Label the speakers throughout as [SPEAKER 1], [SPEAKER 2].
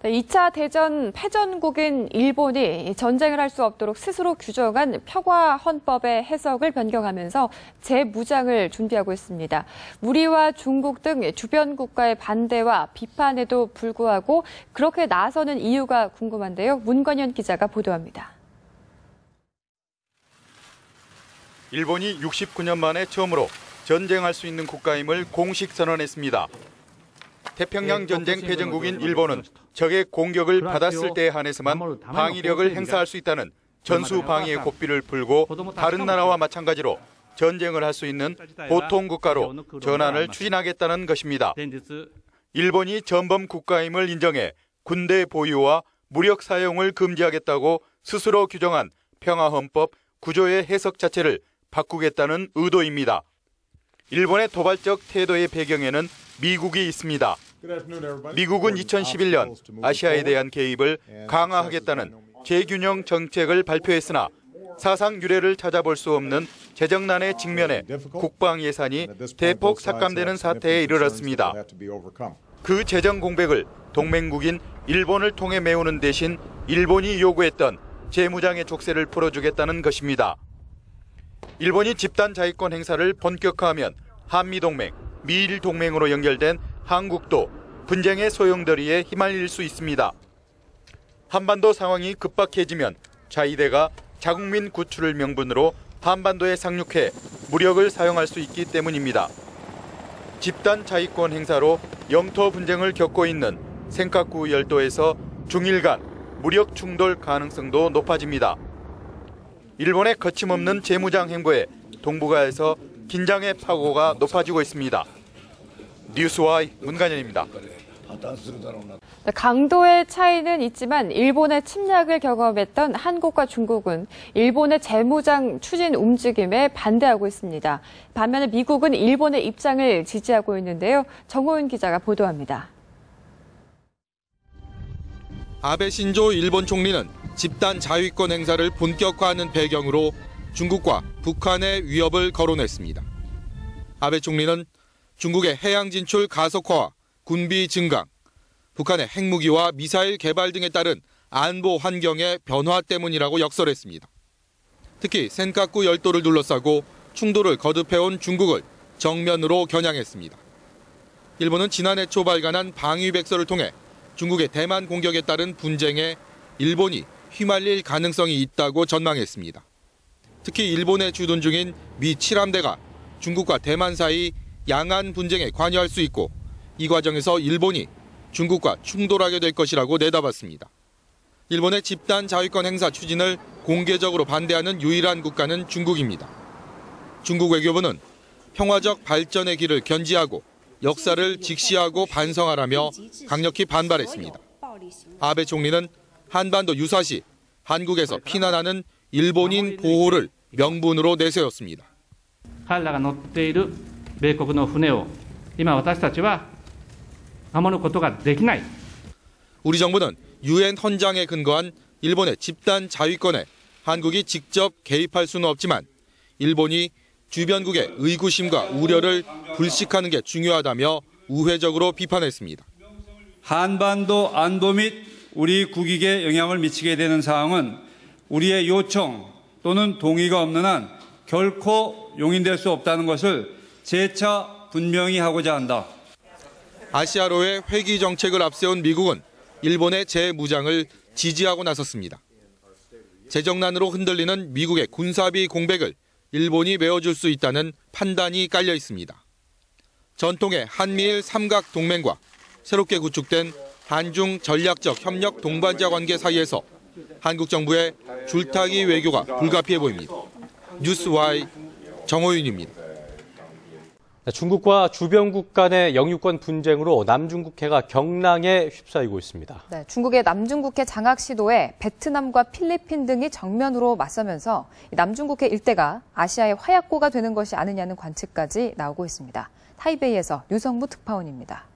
[SPEAKER 1] 2차 대전 패전국인 일본이 전쟁을 할 수 없도록 스스로 규정한 평화 헌법의 해석을 변경하면서 재무장을 준비하고 있습니다. 우리와 중국 등 주변 국가의 반대와 비판에도 불구하고 그렇게 나서는 이유가 궁금한데요. 문관현 기자가 보도합니다.
[SPEAKER 2] 일본이 69년 만에 처음으로 전쟁할 수 있는 국가임을 공식 선언했습니다. 태평양 전쟁 패전국인 일본은 적의 공격을 받았을 때에 한해서만 방위력을 행사할 수 있다는 전수 방위의 고삐를 풀고 다른 나라와 마찬가지로 전쟁을 할 수 있는 보통 국가로 전환을 추진하겠다는 것입니다. 일본이 전범 국가임을 인정해 군대 보유와 무력 사용을 금지하겠다고 스스로 규정한 평화헌법 9조의 해석 자체를 바꾸겠다는 의도입니다. 일본의 도발적 태도의 배경에는 미국이 있습니다. 미국은 2011년 아시아에 대한 개입을 강화하겠다는 재균형 정책을 발표했으나 사상 유례를 찾아볼 수 없는 재정난에 직면해 국방 예산이 대폭 삭감되는 사태에 이르렀습니다. 그 재정 공백을 동맹국인 일본을 통해 메우는 대신 일본이 요구했던 재무장의 족쇄를 풀어주겠다는 것입니다. 일본이 집단 자위권 행사를 본격화하면 한미동맹, 미일동맹으로 연결된 한국도 분쟁의 소용돌이에 휘말릴 수 있습니다. 한반도 상황이 급박해지면 자위대가 자국민 구출을 명분으로 한반도에 상륙해 무력을 사용할 수 있기 때문입니다. 집단 자위권 행사로 영토 분쟁을 겪고 있는 센카쿠 열도에서 중일 간 무력 충돌 가능성도 높아집니다. 일본의 거침없는 재무장 행보에 동북아에서 긴장의 파고가 높아지고 있습니다. 뉴스와이 문관현입니다.
[SPEAKER 1] 강도의 차이는 있지만 일본의 침략을 경험했던 한국과 중국은 일본의 재무장 추진 움직임에 반대하고 있습니다. 반면에 미국은 일본의 입장을 지지하고 있는데요. 정호윤 기자가 보도합니다.
[SPEAKER 3] 아베 신조 일본 총리는 집단 자위권 행사를 본격화하는 배경으로 중국과 북한의 위협을 거론했습니다. 아베 총리는 중국의 해양 진출 가속화와 군비 증강, 북한의 핵무기와 미사일 개발 등에 따른 안보 환경의 변화 때문이라고 역설했습니다. 특히 센카쿠 열도를 둘러싸고 충돌을 거듭해온 중국을 정면으로 겨냥했습니다. 일본은 지난해 초 발간한 방위백서를 통해 중국의 대만 공격에 따른 분쟁에 일본이 휘말릴 가능성이 있다고 전망했습니다. 특히 일본에 주둔 중인 미 7함대가 중국과 대만 사이 양안 분쟁에 관여할 수 있고 이 과정에서 일본이 중국과 충돌하게 될 것이라고 내다봤습니다. 일본의 집단 자위권 행사 추진을 공개적으로 반대하는 유일한 국가는 중국입니다. 중국 외교부는 평화적 발전의 길을 견지하고 역사를 직시하고 반성하라며 강력히 반발했습니다. 아베 총리는 한반도 유사시 한국에서 피난하는 일본인 보호를 명분으로 내세웠습니다.
[SPEAKER 4] 彼らが乗っている米国の船を今私たちは守ることができない.
[SPEAKER 3] 우리 정부는 유엔 헌장에 근거한 일본의 집단 자위권에 한국이 직접 개입할 수는 없지만 일본이 주변국의 의구심과 우려를 불식하는 게 중요하다며 우회적으로 비판했습니다.
[SPEAKER 5] 한반도 안보 및 우리 국익에 영향을 미치게 되는 사항은 우리의 요청 또는 동의가 없는 한 결코 용인될 수 없다는 것을 재차 분명히 하고자 한다.
[SPEAKER 3] 아시아로의 회귀 정책을 앞세운 미국은 일본의 재무장을 지지하고 나섰습니다. 재정난으로 흔들리는 미국의 군사비 공백을 일본이 메워줄 수 있다는 판단이 깔려 있습니다. 전통의 한미일 삼각 동맹과 새롭게 구축된 한중 전략적 협력 동반자 관계 사이에서 한국 정부의 줄타기 외교가 불가피해 보입니다. 뉴스와이 정호윤입니다.
[SPEAKER 6] 중국과 주변국 간의 영유권 분쟁으로 남중국해가 경랑에 휩싸이고 있습니다.
[SPEAKER 7] 네, 중국의 남중국해 장악 시도에 베트남과 필리핀 등이 정면으로 맞서면서 남중국해 일대가 아시아의 화약고가 되는 것이 아니냐는 관측까지 나오고 있습니다. 타이베이에서 류성무 특파원입니다.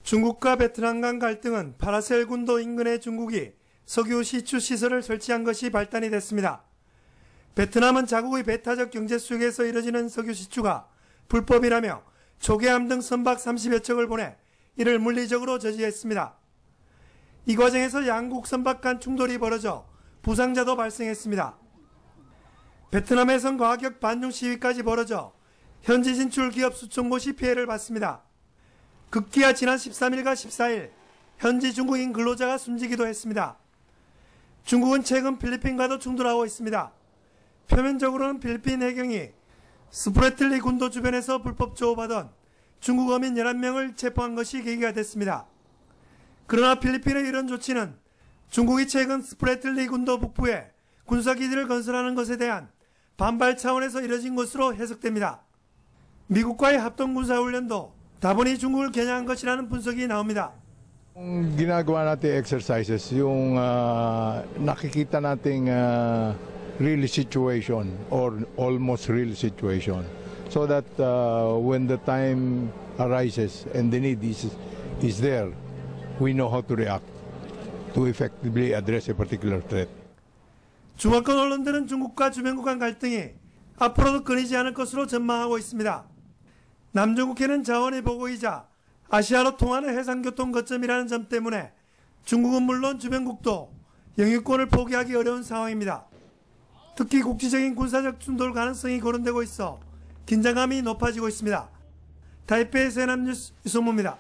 [SPEAKER 8] 중국과 베트남 간 갈등은 파라셀 군도 인근의 중국이 석유 시추 시설을 설치한 것이 발단이 됐습니다. 베트남은 자국의 배타적 경제 수역에서 이뤄지는 석유 시추가 불법이라며 초계함 등 선박 30여 척을 보내 이를 물리적으로 저지했습니다. 이 과정에서 양국 선박 간 충돌이 벌어져 부상자도 발생했습니다. 베트남에선 과격 반중 시위까지 벌어져 현지 진출 기업 수천 곳이 피해를 봤습니다. 급기야 지난 13일과 14일 현지 중국인 근로자가 숨지기도 했습니다. 중국은 최근 필리핀과도 충돌하고 있습니다. 표면적으로는 필리핀 해경이 스프레틀리 군도 주변에서 불법 조업하던 중국 어민 11명을 체포한 것이 계기가 됐습니다. 그러나 필리핀의 이런 조치는 중국이 최근 스프레틀리 군도 북부에 군사기지를 건설하는 것에 대한 반발 차원에서 이뤄진 것으로 해석됩니다. 미국과의 합동군사훈련도 다분히 중국을 겨냥한 것이라는 분석이 나옵니다.
[SPEAKER 9] Ginagawa natin exercises yung nakikita nating real situation or almost real situation so that when the time arises and the need is there, we know how to react to effectively address a particular threat.
[SPEAKER 8] 중화권 언론들은 중국과 주변국 간 갈등이 앞으로도 끊이지 않을 것으로 전망하고 있습니다. 남중국해는 자원의 보고이자 아시아로 통하는 해상교통 거점이라는 점 때문에 중국은 물론 주변국도 영유권을 포기하기 어려운 상황입니다. 특히 국지적인 군사적 충돌 가능성이 거론되고 있어 긴장감이 높아지고 있습니다. 타이페이 세남뉴스 유성무입니다.